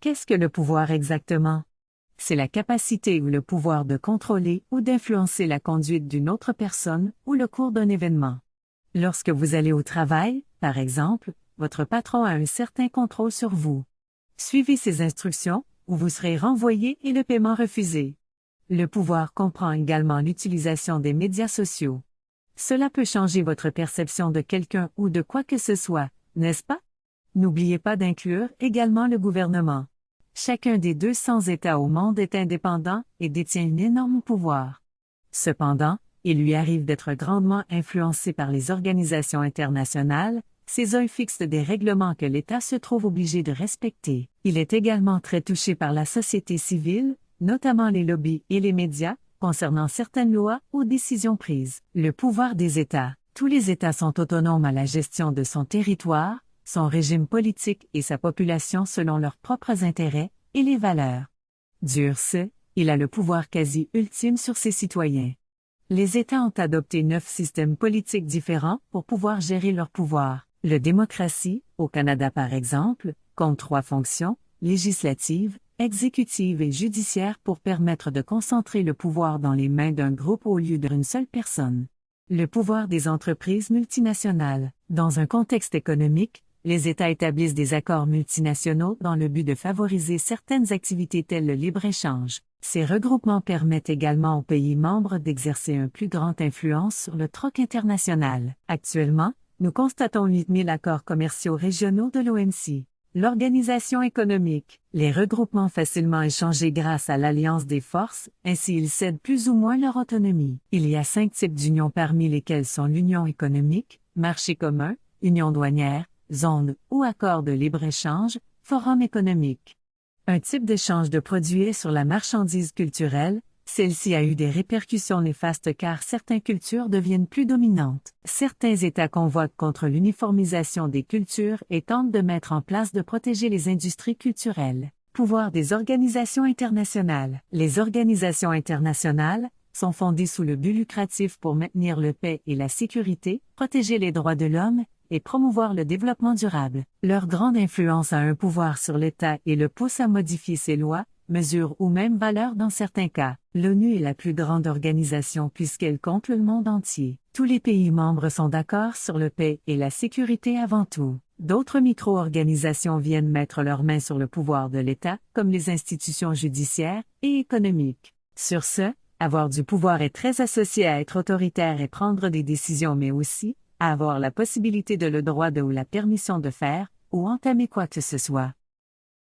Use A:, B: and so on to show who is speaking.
A: Qu'est-ce que le pouvoir exactement? C'est la capacité ou le pouvoir de contrôler ou d'influencer la conduite d'une autre personne ou le cours d'un événement. Lorsque vous allez au travail, par exemple, votre patron a un certain contrôle sur vous. Suivez ses instructions, ou vous serez renvoyé et le paiement refusé. Le pouvoir comprend également l'utilisation des médias sociaux. Cela peut changer votre perception de quelqu'un ou de quoi que ce soit, n'est-ce pas? N'oubliez pas d'inclure également le gouvernement. Chacun des 200 États au monde est indépendant et détient un énorme pouvoir. Cependant, il lui arrive d'être grandement influencé par les organisations internationales. Ces œils fixent des règlements que l'État se trouve obligé de respecter. Il est également très touché par la société civile, notamment les lobbies et les médias, concernant certaines lois ou décisions prises. Le pouvoir des États. Tous les États sont autonomes à la gestion de son territoire, son régime politique et sa population selon leurs propres intérêts et les valeurs. Dur ce, il a le pouvoir quasi ultime sur ses citoyens. Les États ont adopté 9 systèmes politiques différents pour pouvoir gérer leur pouvoir. La démocratie, au Canada par exemple, compte 3 fonctions, législative, exécutive et judiciaire pour permettre de concentrer le pouvoir dans les mains d'un groupe au lieu d'une seule personne. Le pouvoir des entreprises multinationales. Dans un contexte économique, les États établissent des accords multinationaux dans le but de favoriser certaines activités telles le libre-échange. Ces regroupements permettent également aux pays membres d'exercer une plus grande influence sur le troc international. Actuellement, nous constatons 8000 accords commerciaux régionaux de l'OMC. L'organisation économique. Les regroupements facilement échangés grâce à l'alliance des forces, ainsi ils cèdent plus ou moins leur autonomie. Il y a 5 types d'unions parmi lesquelles sont l'union économique, marché commun, union douanière, zone ou accord de libre-échange, forum économique. Un type d'échange de produits est sur la marchandise culturelle. Celle-ci a eu des répercussions néfastes car certaines cultures deviennent plus dominantes. Certains États convoitent contre l'uniformisation des cultures et tentent de mettre en place de protéger les industries culturelles. Pouvoir des organisations internationales. Les organisations internationales sont fondées sous le but lucratif pour maintenir la paix et la sécurité, protéger les droits de l'homme et promouvoir le développement durable. Leur grande influence a un pouvoir sur l'État et le pousse à modifier ses lois, mesures ou même valeurs dans certains cas. L'ONU est la plus grande organisation puisqu'elle compte le monde entier. Tous les pays membres sont d'accord sur la paix et la sécurité avant tout. D'autres micro-organisations viennent mettre leurs mains sur le pouvoir de l'État, comme les institutions judiciaires et économiques. Sur ce, avoir du pouvoir est très associé à être autoritaire et prendre des décisions, mais aussi à avoir la possibilité de le droit de ou la permission de faire ou entamer quoi que ce soit.